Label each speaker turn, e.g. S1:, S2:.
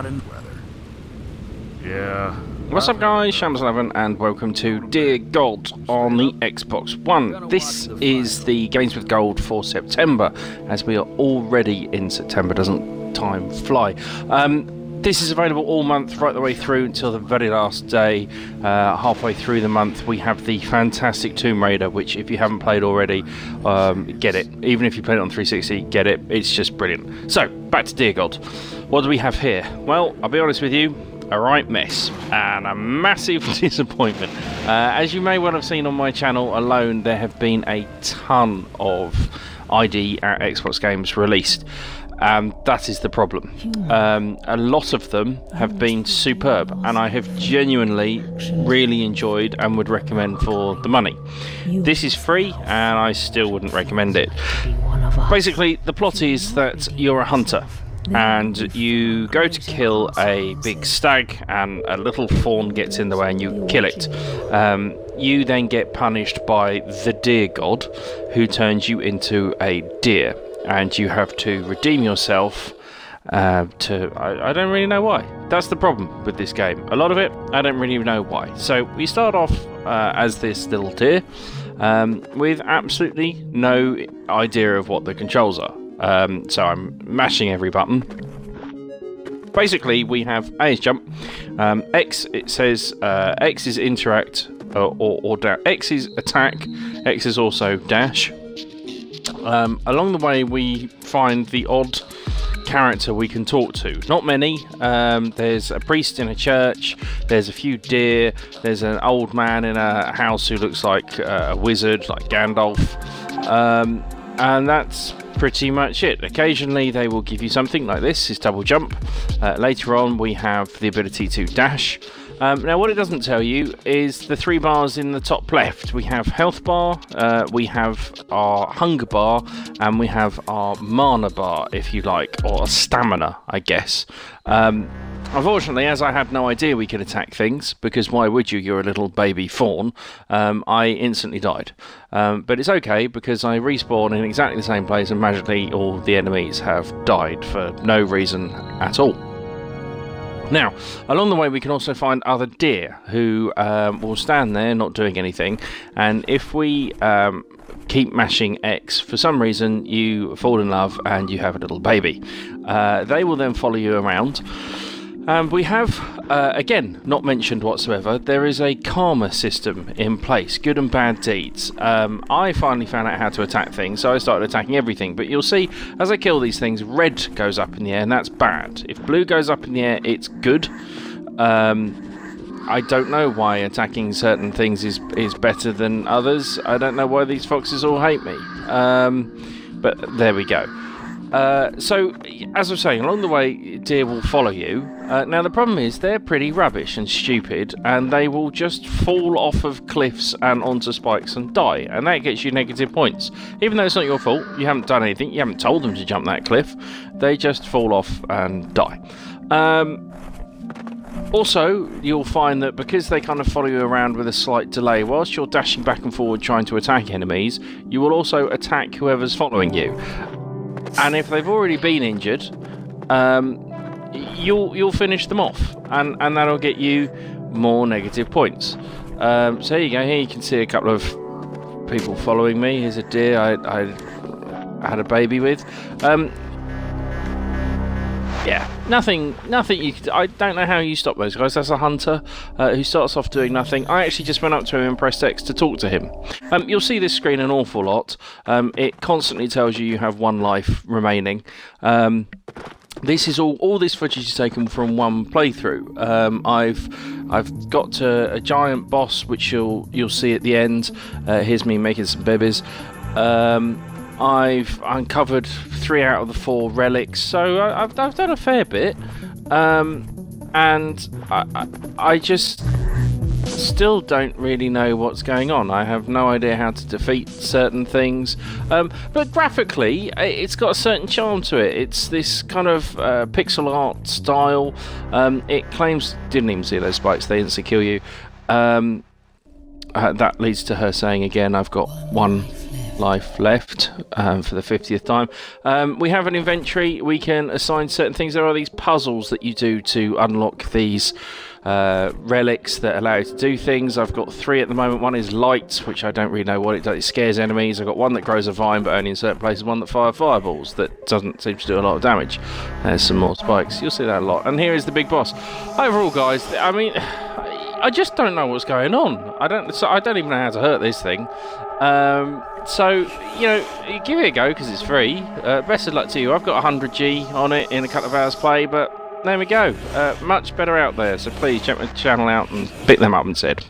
S1: not in weather.
S2: Yeah. What's up guys, Shams11 and welcome to Dear God on the Xbox One. This is the Games with Gold for September, as we are already in September. Doesn't time fly? This is available all month, right the way through until the very last day. Halfway through the month we have the fantastic Tomb Raider, which if you haven't played already, get it. Even if you played it on 360, get it. It's just brilliant. So, back to Dear God. What do we have here? Well, I'll be honest with you, a right mess and a massive disappointment. As you may well have seen on my channel alone, there have been a ton of ID at Xbox games released. That is the problem. A lot of them have been superb, and I have genuinely really enjoyed and would recommend for the money. This is free, and I still wouldn't recommend it. Basically, the plot is that you're a hunter, and you go to kill a big stag, and a little fawn gets in the way, and you kill it. You then get punished by the deer god, who turns you into a deer. And you have to redeem yourself I don't really know why. That's the problem with this game. A lot of it, I don't really know why. So we start off as this little deer with absolutely no idea of what the controls are. So I'm mashing every button. Basically, we have A is jump, X, it says X is interact, or X is attack, X is also dash. Along the way we find the odd character we can talk to. Not many. There's a priest in a church, there's a few deer, there's an old man in a house who looks like a wizard, like Gandalf, and that's pretty much it. Occasionally they will give you something like this is double jump. Later on we have the ability to dash. Now what it doesn't tell you is the 3 bars in the top left. We have health bar, we have our hunger bar, and we have our mana bar, if you like, or stamina, I guess. Unfortunately, as I had no idea we could attack things, because why would you? You're a little baby fawn, I instantly died. But it's okay, because I respawn in exactly the same place and magically all the enemies have died for no reason at all. Now, along the way we can also find other deer who will stand there not doing anything, and if we keep mashing X, for some reason you fall in love and you have a little baby. They will then follow you around. We have, again, not mentioned whatsoever, there is a karma system in place, good and bad deeds. I finally found out how to attack things, so I started attacking everything, but you'll see, as I kill these things, red goes up in the air, and that's bad. If blue goes up in the air, it's good. I don't know why attacking certain things is better than others. I don't know why these foxes all hate me. But there we go. So, as I was saying, along the way, deer will follow you. Now, the problem is they're pretty rubbish and stupid, and they will just fall off of cliffs and onto spikes and die, and that gets you negative points. Even though it's not your fault, you haven't done anything, you haven't told them to jump that cliff, they just fall off and die. Also, you'll find that because they kind of follow you around with a slight delay, whilst you're dashing back and forward trying to attack enemies, you will also attack whoever's following you. And if they've already been injured, you'll finish them off, and that'll get you more negative points. So here you go. Here you can see a couple of people following me. Here's a deer I had a baby with. Yeah, nothing you could, I don't know how you stop those guys. That's a hunter who starts off doing nothing. I actually just went up to him and pressed X to talk to him. You'll see this screen an awful lot. It constantly tells you have 1 life remaining. This is all this footage is taken from one playthrough. I've got to a giant boss, which you'll see at the end. Here's me making some babies. I've uncovered 3 out of the 4 relics, so I've done a fair bit, and I just still don't really know what's going on. I have no idea how to defeat certain things, but graphically it's got a certain charm to it. It's this kind of pixel art style. It claims, didn't even see those spikes, they instantly kill you. That leads to her saying again, I've got one life left for the 50th time. We have an inventory. We can assign certain things. There are these puzzles that you do to unlock these relics that allow you to do things. I've got 3 at the moment. One is lights, which I don't really know what it does. It scares enemies. I've got one that grows a vine, but only in certain places. One that fires fireballs that doesn't seem to do a lot of damage. There's some more spikes. You'll see that a lot. And here is the big boss. Overall, guys, I mean, I just don't know what's going on. I don't even know how to hurt this thing. So, you know, give it a go because it's free. Best of luck to you. I've got 100G on it in a couple of hours play, but there we go. Much better out there. So please check my channel out and pick them up instead.